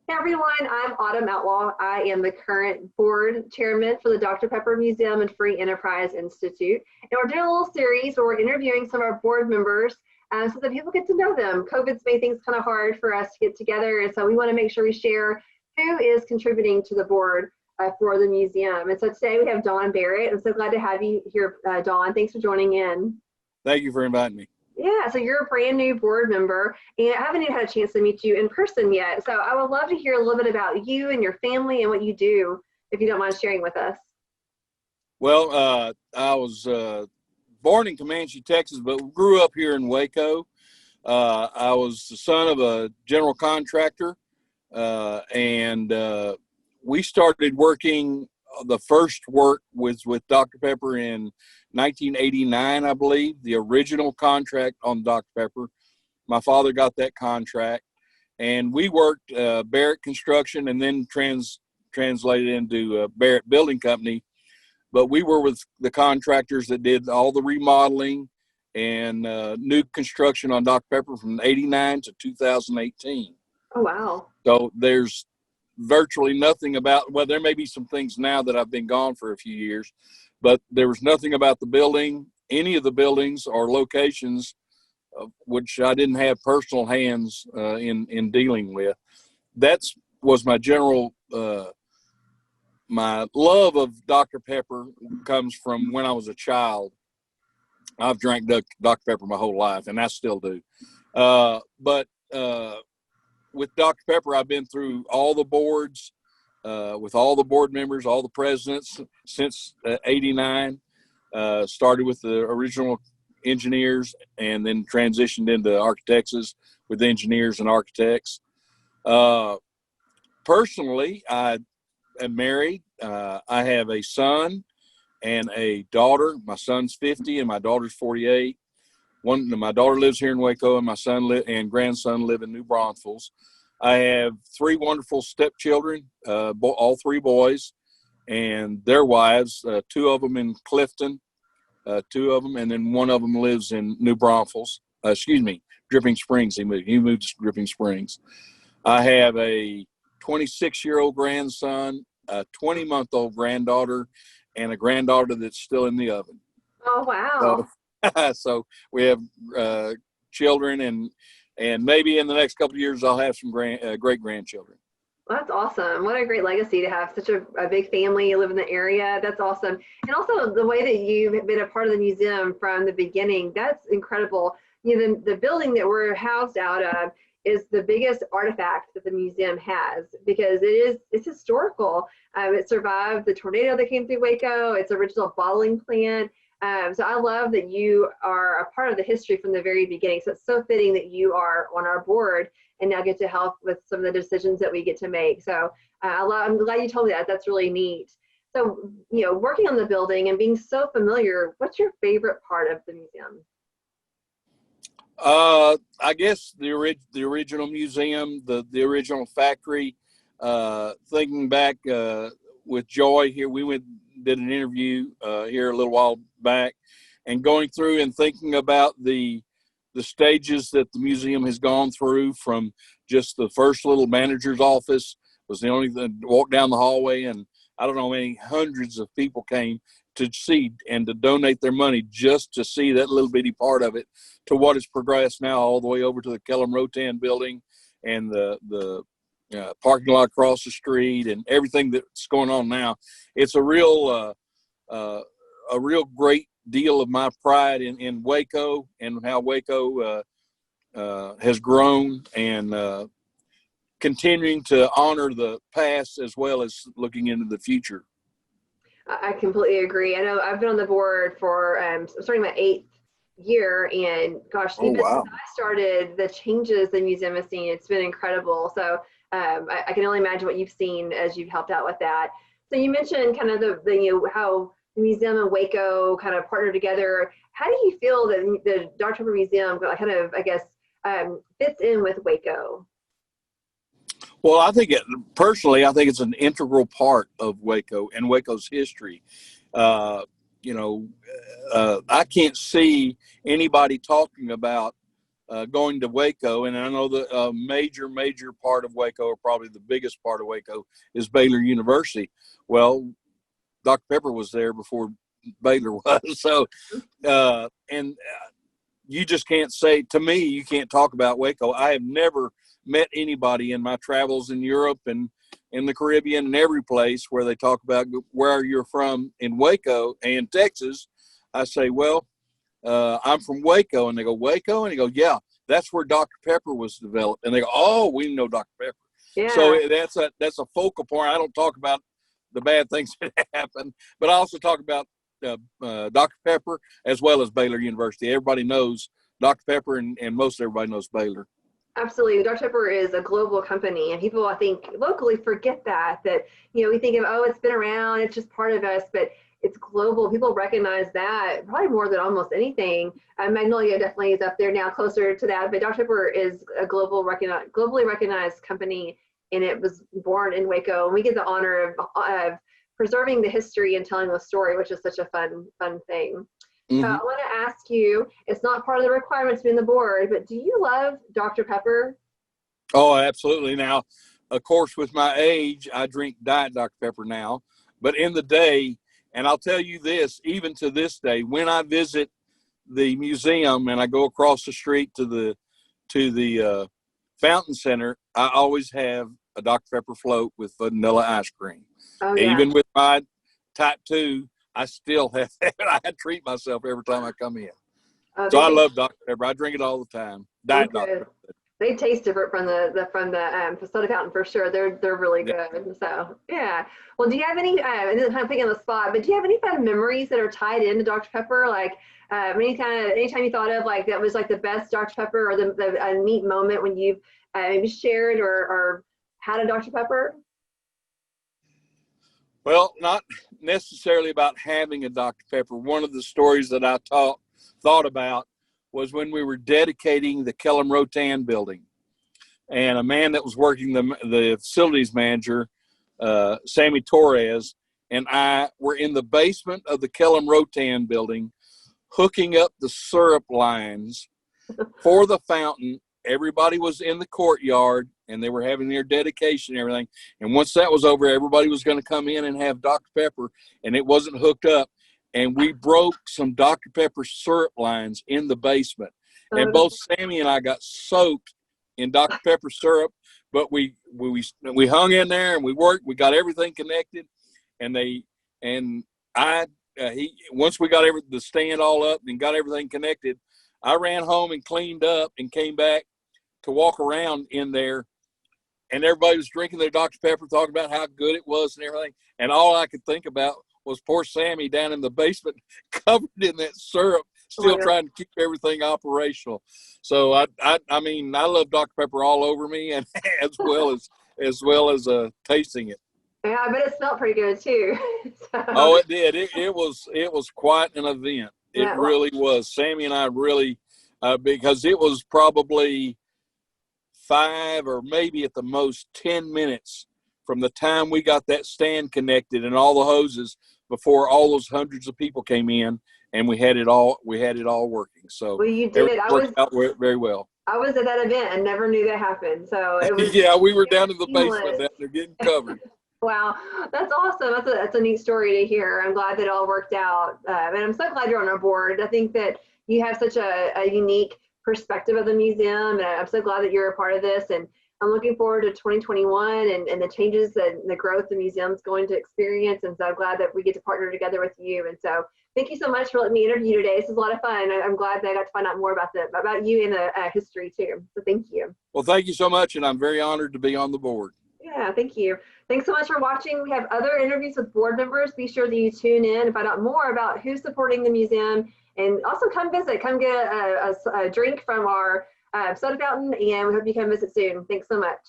Hey everyone, I'm Autumn Outlaw. I am the current board chairman for the Dr. Pepper Museum and Free Enterprise Institute. And we're doing a little series where we're interviewing some of our board members so that people get to know them. COVID's made things kind of hard for us to get together, and so we want to make sure we share who is contributing to the board for the museum. And so today we have Don Barrett. I'm so glad to have you here, Don. Thanks for joining in. Thank you for inviting me. Yeah, so you're a brand new board member, and I haven't even had a chance to meet you in person yet. So I would love to hear a little bit about you and your family and what you do, if you don't mind sharing with us. Well, I was born in Comanche, Texas, but grew up here in Waco. I was the son of a general contractor, and we started working. The first work was with Dr. Pepper in 1989, I believe, the original contract on Dr. Pepper. My father got that contract, and we worked Barrett Construction and then translated into Barrett Building Company. But we were with the contractors that did all the remodeling and new construction on Dr. Pepper from 89 to 2018. Oh, wow. So there's virtually nothing about, well, there may be some things now that I've been gone for a few years, but there was nothing about the building, any of the buildings or locations, which I didn't have personal hands in dealing with. That was my general, my love of Dr. Pepper comes from when I was a child. I've drank Dr. Pepper my whole life, and I still do. But with Dr. Pepper, I've been through all the boards, with all the board members, all the presidents since '89. Started with the original engineers and then transitioned into architects with engineers and architects. Personally, I am married. I have a son and a daughter. My son's 50 and my daughter's 48. My daughter lives here in Waco, and my son and grandson live in New Braunfels. I have three wonderful stepchildren, all three boys, and their wives. Two of them in Clifton, two of them, and then one of them lives in New Braunfels. Dripping Springs. He moved to Dripping Springs. I have a 26-year-old grandson, a 20-month-old granddaughter, and a granddaughter that's still in the oven. Oh, wow. So we have children, and maybe in the next couple of years I'll have some great grandchildren. Well, that's awesome. What a great legacy to have such a big family. You live in the area. That's awesome. And also the way that you've been a part of the museum from the beginning, that's incredible. You know, the building that we're housed out of is the biggest artifact that the museum has, because it's historical. It survived the tornado that came through Waco. It's original bottling plant. So I love that you are a part of the history from the very beginning. So it's so fitting that you are on our board and now get to help with some of the decisions that we get to make. So I'm glad you told me that. That's really neat. So, you know, working on the building and being so familiar, what's your favorite part of the museum? I guess the original museum, the original factory. Thinking back with Joy here, we did an interview here a little while back, and going through and thinking about the stages that the museum has gone through, from just the first little manager's office was the only thing, walk down the hallway, and I don't know how many hundreds of people came to see and to donate their money just to see that little bitty part of it, to what has progressed now all the way over to the Kellum Rotan building and the parking lot across the street and everything that's going on now. It's a real great deal of my pride in Waco and how Waco has grown, and continuing to honor the past as well as looking into the future. I completely agree. I know I've been on the board for starting my 8th year, and gosh, even since I started, the changes the museum has seen, it's been incredible. So I can only imagine what you've seen as you've helped out with that. So you mentioned kind of the how the museum and Waco kind of partner together. How do you feel that the Dr. Pepper Museum kind of, I guess, fits in with Waco? Well, I think personally, I think it's an integral part of Waco and Waco's history. I can't see anybody talking about going to Waco, and I know the major part of Waco, or probably the biggest part of Waco, is Baylor University. Well, Dr. Pepper was there before Baylor was. So, you just can't say, to me, you can't talk about Waco. I have never met anybody in my travels in Europe and in the Caribbean and every place where they talk about where you're from in Waco and Texas. I say, well, I'm from Waco. And they go, Waco? And they go, yeah, that's where Dr. Pepper was developed. And they go, oh, we know Dr. Pepper. Yeah. So that's a focal point. I don't talk about the bad things that happen, but I also talk about Dr. Pepper as well as Baylor University. Everybody knows Dr. Pepper, and most everybody knows Baylor. Absolutely. Dr. Pepper is a global company, and people, I think, locally forget that, we think of, oh, it's been around, it's just part of us, but it's global. People recognize that probably more than almost anything. Magnolia definitely is up there now, closer to that, but Dr. Pepper is a globally recognized company, and it was born in Waco. And we get the honor of preserving the history and telling the story, which is such a fun thing. Mm-hmm. So I want to ask you, it's not part of the requirements to be on the board, but do you love Dr. Pepper? Oh, absolutely. Now, of course, with my age, I drink Diet Dr. Pepper now, but in the day, and I'll tell you this, even to this day, when I visit the museum and I go across the street to the Fountain Center, I always have a Dr. Pepper float with vanilla ice cream. Oh, yeah. Even with my type 2, I still have that. I treat myself every time I come in. So I love Dr. Pepper. I drink it all the time. Diet Dr. Pepper. They taste different from the soda fountain for sure. They're really good. So yeah. Well, do you have any? And this is kind of picking on the spot, but do you have any fun memories that are tied into Dr. Pepper? Like anytime you thought of like that was like the best Dr. Pepper, or a neat moment when you've maybe shared or had a Dr. Pepper? Well, not necessarily about having a Dr. Pepper. One of the stories that I thought about was when we were dedicating the Kellum Rotan building. And a man that was working, the facilities manager, Sammy Torres, and I were in the basement of the Kellum Rotan building, hooking up the syrup lines for the fountain. Everybody was in the courtyard, and they were having their dedication and everything. And once that was over, everybody was going to come in and have Dr. Pepper, and it wasn't hooked up. And we broke some Dr. Pepper syrup lines in the basement. And both Sammy and I got soaked in Dr. Pepper syrup, but we hung in there and we worked. We got everything connected, and once we got the stand all up and got everything connected, I ran home and cleaned up and came back to walk around in there, and everybody was drinking their Dr. Pepper, talking about how good it was and everything. And all I could think about was poor Sammy down in the basement, covered in that syrup, still trying to keep everything operational. So I mean, I love Dr. Pepper all over me, and as well as tasting it. Yeah, I bet it smelled pretty good too. So. Oh, it did. It was quite an event. It really was. Sammy and I really, because it was probably 5 or maybe at the most 10 minutes from the time we got that stand connected and all the hoses before all those hundreds of people came in, and we had it all working. So you did. It worked out very well. I was at that event and never knew that happened. So it was yeah, we were down in the basement down there getting covered. Wow, that's awesome. That's a neat story to hear. I'm glad that it all worked out. And I'm so glad you're on our board. I think that you have such a unique perspective of the museum, and I'm so glad that you're a part of this. And I'm looking forward to 2021 and the changes and the growth the museum's going to experience. And so I'm glad that we get to partner together with you. And so thank you so much for letting me interview you today. This is a lot of fun. I'm glad that I got to find out more about you and the history too. So thank you. Well, thank you so much, and I'm very honored to be on the board. Yeah, thank you. Thanks so much for watching. We have other interviews with board members. Be sure that you tune in and find out more about who's supporting the museum. And also come visit. Come get a drink from our soda fountain, and we hope you come visit soon. Thanks so much.